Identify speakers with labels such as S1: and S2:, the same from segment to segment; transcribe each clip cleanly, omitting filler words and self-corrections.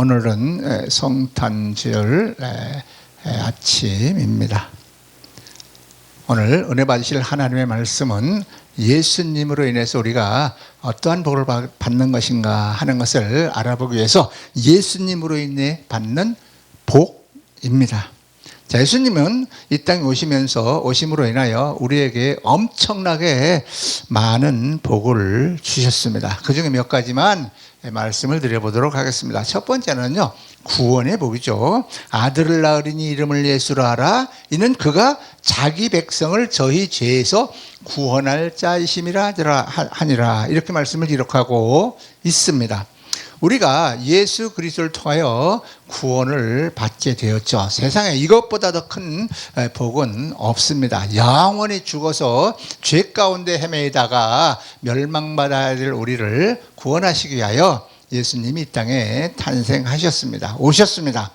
S1: 오늘은 성탄절 아침입니다. 오늘 은혜 받으실 하나님의 말씀은 예수님으로 인해서 우리가 어떠한 복을 받는 것인가 하는 것을 알아보기 위해서 예수님으로 인해 받는 복입니다. 자, 예수님은 이 땅에 오심으로 인하여 우리에게 엄청나게 많은 복을 주셨습니다. 그 중에 몇 가지만 말씀을 드려보도록 하겠습니다. 첫 번째는요, 구원의 복이죠. 아들을 낳으리니 이름을 예수라 하라. 이는 그가 자기 백성을 저희 죄에서 구원할 자이심이라 하니라. 이렇게 말씀을 기록하고 있습니다. 우리가 예수 그리스도를 통하여 구원을 받게 되었죠. 세상에 이것보다 더 큰 복은 없습니다. 영원히 죽어서 죄 가운데 헤매다가 멸망받아야 될 우리를 구원하시기 위하여 예수님이 이 땅에 탄생하셨습니다. 오셨습니다.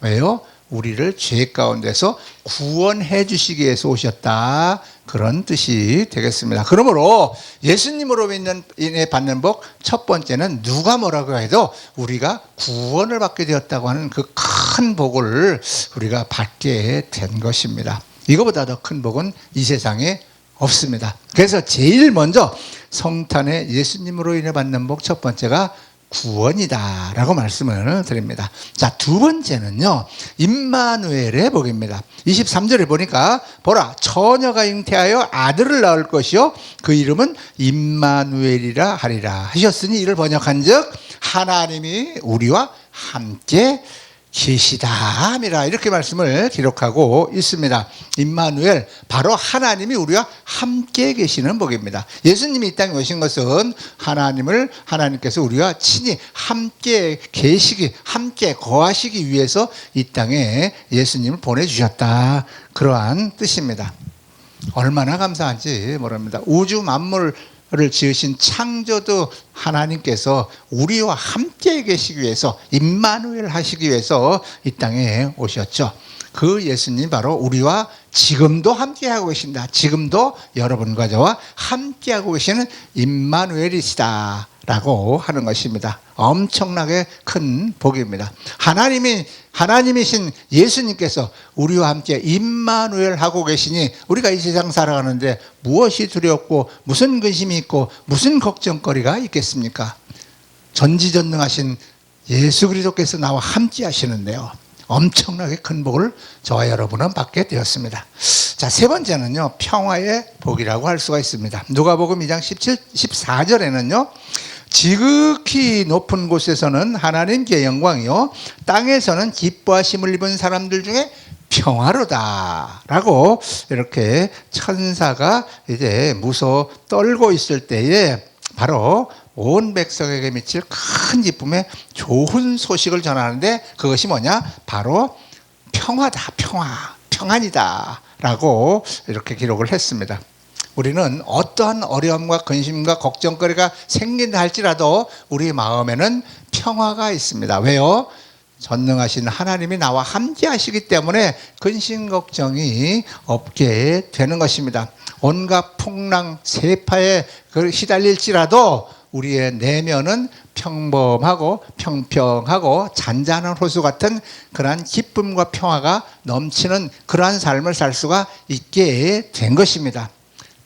S1: 왜요? 우리를 죄 가운데서 구원해 주시기 위해서 오셨다, 그런 뜻이 되겠습니다. 그러므로 예수님으로 인해 받는 복, 첫 번째는 누가 뭐라고 해도 우리가 구원을 받게 되었다고 하는 그 큰 복을 우리가 받게 된 것입니다. 이거보다 더 큰 복은 이 세상에 없습니다. 그래서 제일 먼저 성탄에 예수님으로 인해 받는 복 첫 번째가 구원이다 라고 말씀을 드립니다. 자, 두 번째는요, 임마누엘의 복입니다. 23절에 보니까 보라, 처녀가 잉태하여 아들을 낳을 것이요 그 이름은 임마누엘이라 하리라 하셨으니 이를 번역한 즉 하나님이 우리와 함께 계시다함이라, 이렇게 말씀을 기록하고 있습니다. 임마누엘, 바로 하나님이 우리와 함께 계시는 복입니다. 예수님이 이 땅에 오신 것은 하나님께서 우리와 친히 함께 계시기, 함께 거하시기 위해서 이 땅에 예수님을 보내주셨다, 그러한 뜻입니다. 얼마나 감사한지 모릅니다. 우주 만물을 지으신 창조주 하나님께서 우리와 함께 계시기 위해서, 임마누엘 하시기 위해서 이 땅에 오셨죠. 그 예수님 바로 우리와 지금도 함께하고 계신다. 지금도 여러분과 저와 함께하고 계시는 임마누엘이시다 라고 하는 것입니다. 엄청나게 큰 복입니다. 하나님이신 예수님께서 우리와 함께 임마누엘 하고 계시니 우리가 이 세상 살아가는데 무엇이 두렵고 무슨 근심이 있고 무슨 걱정거리가 있겠습니까? 전지전능하신 예수 그리스도께서 나와 함께 하시는데요, 엄청나게 큰 복을 저와 여러분은 받게 되었습니다. 자, 세 번째는요, 평화의 복이라고 할 수가 있습니다. 누가복음 2장 14절에는요 지극히 높은 곳에서는 하나님께 영광이요 땅에서는 기뻐하심을 입은 사람들 중에 평화로다 라고, 이렇게 천사가 이제 무서워 떨고 있을 때에 바로 온 백성에게 미칠 큰 기쁨의 좋은 소식을 전하는데, 그것이 뭐냐? 바로 평화다, 평안이다 라고 이렇게 기록을 했습니다. 우리는 어떠한 어려움과 근심과 걱정거리가 생긴다 할지라도 우리 마음에는 평화가 있습니다. 왜요? 전능하신 하나님이 나와 함께 하시기 때문에 근심 걱정이 없게 되는 것입니다. 온갖 풍랑 세파에 시달릴지라도 우리의 내면은 평범하고 평평하고 잔잔한 호수 같은 그러한 기쁨과 평화가 넘치는 그러한 삶을 살 수가 있게 된 것입니다.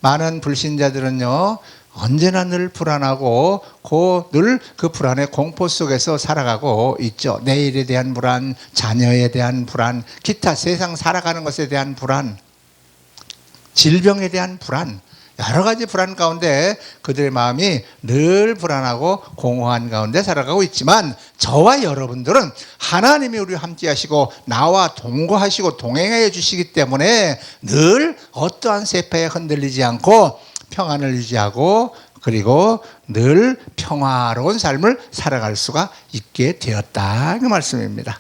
S1: 많은 불신자들은요, 언제나 늘 불안하고 늘 그 불안의 공포 속에서 살아가고 있죠. 내일에 대한 불안, 자녀에 대한 불안, 기타 세상 살아가는 것에 대한 불안, 질병에 대한 불안, 여러 가지 불안 가운데 그들의 마음이 늘 불안하고 공허한 가운데 살아가고 있지만, 저와 여러분들은 하나님이 우리와 함께 하시고 나와 동거하시고 동행해 주시기 때문에 늘 어떠한 세파에 흔들리지 않고 평안을 유지하고, 그리고 늘 평화로운 삶을 살아갈 수가 있게 되었다, 그 말씀입니다.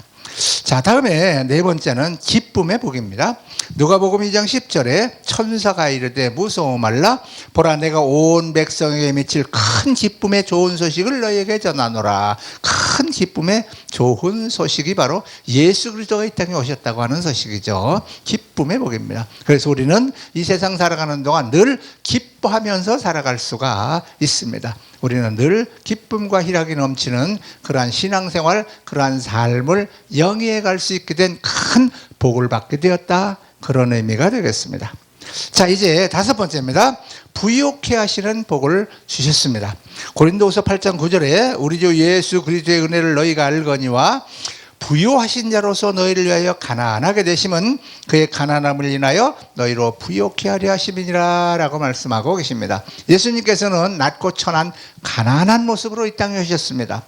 S1: 자, 다음에 네 번째는 기쁨의 복입니다. 누가복음 2장 10절에 천사가 이르되 무서워 말라, 보라 내가 온 백성에게 미칠 큰 기쁨의 좋은 소식을 너희에게 전하노라. 큰 기쁨의 좋은 소식이 바로 예수 그리스도가 이 땅에 오셨다고 하는 소식이죠. 기쁨의 복입니다. 그래서 우리는 이 세상 살아가는 동안 늘 기뻐하면서 살아갈 수가 있습니다. 우리는 늘 기쁨과 희락이 넘치는 그러한 신앙생활, 그러한 삶을 영위해 갈 수 있게 된 큰 복을 받게 되었다, 그런 의미가 되겠습니다. 자, 이제 다섯 번째입니다. 부욕해 하시는 복을 주셨습니다. 고린도후서 8장 9절에 우리 주 예수 그리스도의 은혜를 너희가 알거니와 부요하신 자로서 너희를 위하여 가난하게 되심은 그의 가난함을 인하여 너희로 부욕해 하려 하심이니라 라고 말씀하고 계십니다. 예수님께서는 낮고 천한 가난한 모습으로 이 땅에 오셨습니다.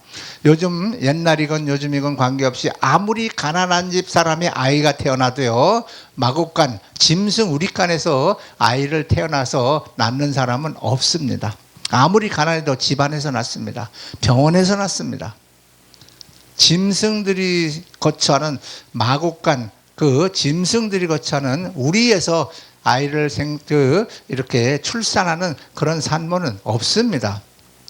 S1: 요즘 옛날이건 요즘이건 관계없이 아무리 가난한 집 사람의 아이가 태어나도요, 마곡간 짐승 우리간에서 아이를 태어나서 낳는 사람은 없습니다. 아무리 가난해도 집안에서 낳습니다. 병원에서 낳습니다. 짐승들이 거처하는 마곡간, 그 짐승들이 거처하는 우리에서 아이를 이렇게 출산하는 그런 산모는 없습니다.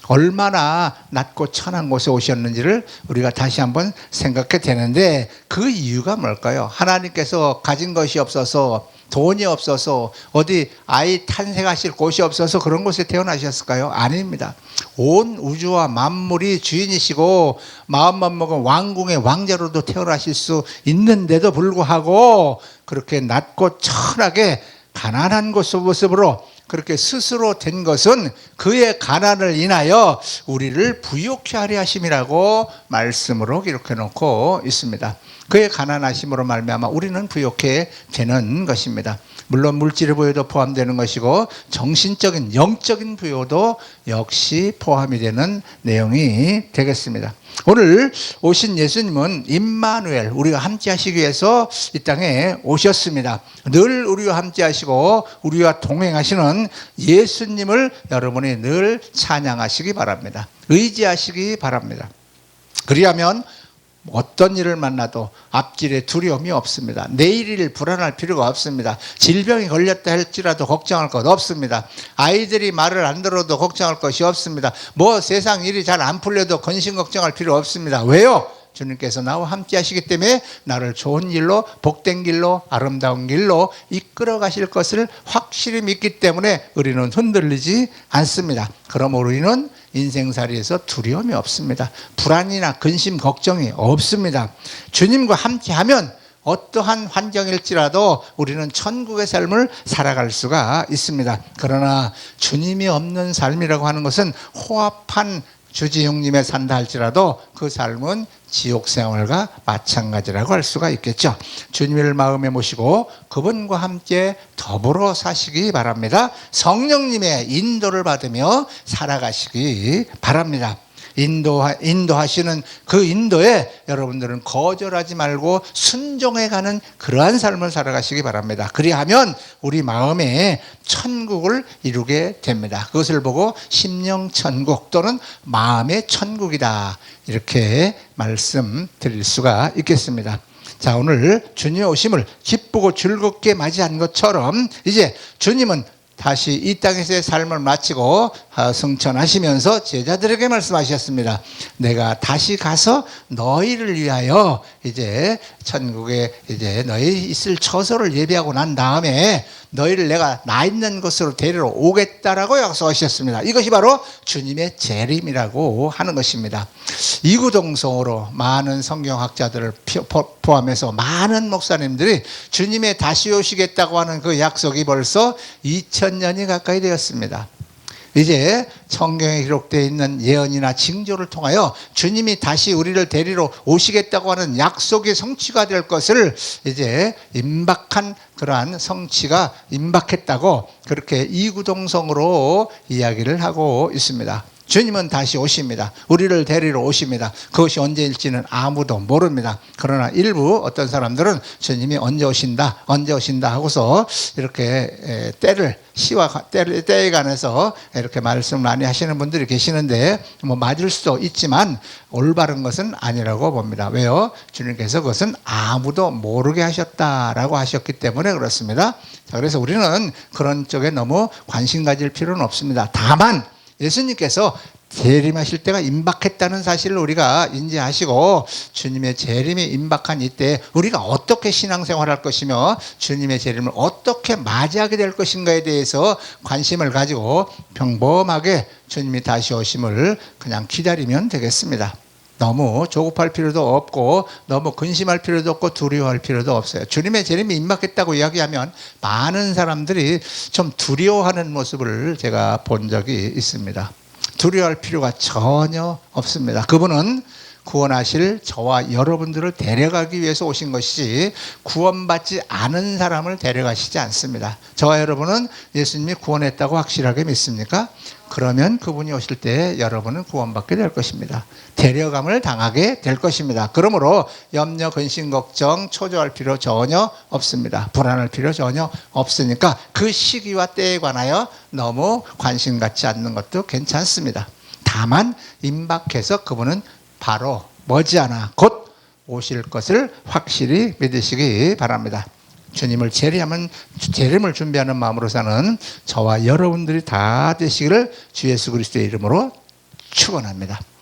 S1: 얼마나 낮고 천한 곳에 오셨는지를 우리가 다시 한번 생각해 되는데, 그 이유가 뭘까요? 하나님께서 가진 것이 없어서, 돈이 없어서, 어디 아이 탄생하실 곳이 없어서 그런 곳에 태어나셨을까요? 아닙니다. 온 우주와 만물이 주인이시고 마음만 먹은 왕궁의 왕자로도 태어나실 수 있는데도 불구하고 그렇게 낮고 천하게 가난한 모습으로 그렇게 스스로 된 것은 그의 가난을 인하여 우리를 부욕케 하려 하심이라고 말씀으로 기록해 놓고 있습니다. 그의 가난하심으로 말미암아 우리는 부욕케 되는 것입니다. 물론 물질의 부요도 포함되는 것이고 정신적인 영적인 부요도 역시 포함이 되는 내용이 되겠습니다. 오늘 오신 예수님은 임마누엘, 우리가 함께 하시기 위해서 이 땅에 오셨습니다. 늘 우리와 함께 하시고 우리와 동행하시는 예수님을 여러분이 늘 찬양하시기 바랍니다. 의지하시기 바랍니다. 그리하면 어떤 일을 만나도 앞길에 두려움이 없습니다. 내일을 불안할 필요가 없습니다. 질병이 걸렸다 할지라도 걱정할 것 없습니다. 아이들이 말을 안 들어도 걱정할 것이 없습니다. 뭐 세상 일이 잘 안 풀려도 근심 걱정할 필요 없습니다. 왜요? 주님께서 나와 함께 하시기 때문에 나를 좋은 길로, 복된 길로, 아름다운 길로 이끌어 가실 것을 확실히 믿기 때문에 우리는 흔들리지 않습니다. 그럼 우리는 인생살이에서 두려움이 없습니다. 불안이나 근심, 걱정이 없습니다. 주님과 함께하면 어떠한 환경일지라도 우리는 천국의 삶을 살아갈 수가 있습니다. 그러나 주님이 없는 삶이라고 하는 것은 호합한 주지형님의 산다 할지라도 그 삶은 지옥 생활과 마찬가지라고 할 수가 있겠죠. 주님을 마음에 모시고 그분과 함께 더불어 사시기 바랍니다. 성령님의 인도를 받으며 살아가시기 바랍니다. 인도하시는 그 인도에 여러분들은 거절하지 말고 순종해가는 그러한 삶을 살아가시기 바랍니다. 그리하면 우리 마음에 천국을 이루게 됩니다. 그것을 보고 심령천국 또는 마음의 천국이다, 이렇게 말씀드릴 수가 있겠습니다. 자, 오늘 주님의 오심을 기쁘고 즐겁게 맞이한 것처럼 이제 주님은 다시 이 땅에서의 삶을 마치고 승천하시면서 제자들에게 말씀하셨습니다. 내가 다시 가서 너희를 위하여 이제 천국에 이제 너희 있을 처소를 예비하고 난 다음에 너희를 내가 나 있는 곳으로 데리러 오겠다라고 약속하셨습니다. 이것이 바로 주님의 재림이라고 하는 것입니다. 이구동성으로 많은 성경학자들을 포함해서 많은 목사님들이 주님의 다시 오시겠다고 하는 그 약속이 벌써 2000년이 가까이 되었습니다. 이제 성경에 기록되어 있는 예언이나 징조를 통하여 주님이 다시 우리를 데리러 오시겠다고 하는 약속의 성취가 될 것을 이제 임박한 그러한 성취가 임박했다고 그렇게 이구동성으로 이야기를 하고 있습니다. 주님은 다시 오십니다. 우리를 데리러 오십니다. 그것이 언제일지는 아무도 모릅니다. 그러나 일부 어떤 사람들은 주님이 언제 오신다 하고서 이렇게 때에 관해서 이렇게 말씀을 많이 하시는 분들이 계시는데 뭐 맞을 수도 있지만 올바른 것은 아니라고 봅니다. 왜요? 주님께서 그것은 아무도 모르게 하셨다라고 하셨기 때문에 그렇습니다. 자, 그래서 우리는 그런 쪽에 너무 관심 가질 필요는 없습니다. 다만 예수님께서 재림하실 때가 임박했다는 사실을 우리가 인지하시고 주님의 재림이 임박한 이때 우리가 어떻게 신앙생활할 것이며 주님의 재림을 어떻게 맞이하게 될 것인가에 대해서 관심을 가지고 평범하게 주님이 다시 오심을 그냥 기다리면 되겠습니다. 너무 조급할 필요도 없고 너무 근심할 필요도 없고 두려워할 필요도 없어요. 주님의 재림이 임박했다고 이야기하면 많은 사람들이 좀 두려워하는 모습을 제가 본 적이 있습니다. 두려워할 필요가 전혀 없습니다. 그분은 구원하실 저와 여러분들을 데려가기 위해서 오신 것이지 구원받지 않은 사람을 데려가시지 않습니다. 저와 여러분은 예수님이 구원했다고 확실하게 믿습니까? 그러면 그분이 오실 때 여러분은 구원받게 될 것입니다. 데려감을 당하게 될 것입니다. 그러므로 염려, 근심, 걱정, 초조할 필요 전혀 없습니다. 불안할 필요 전혀 없으니까 그 시기와 때에 관하여 너무 관심 갖지 않는 것도 괜찮습니다. 다만 임박해서 그분은 바로 머지않아 곧 오실 것을 확실히 믿으시기 바랍니다. 주님을 재림을 준비하는 마음으로 사는 저와 여러분들이 다 되시기를 주 예수 그리스도의 이름으로 축원합니다.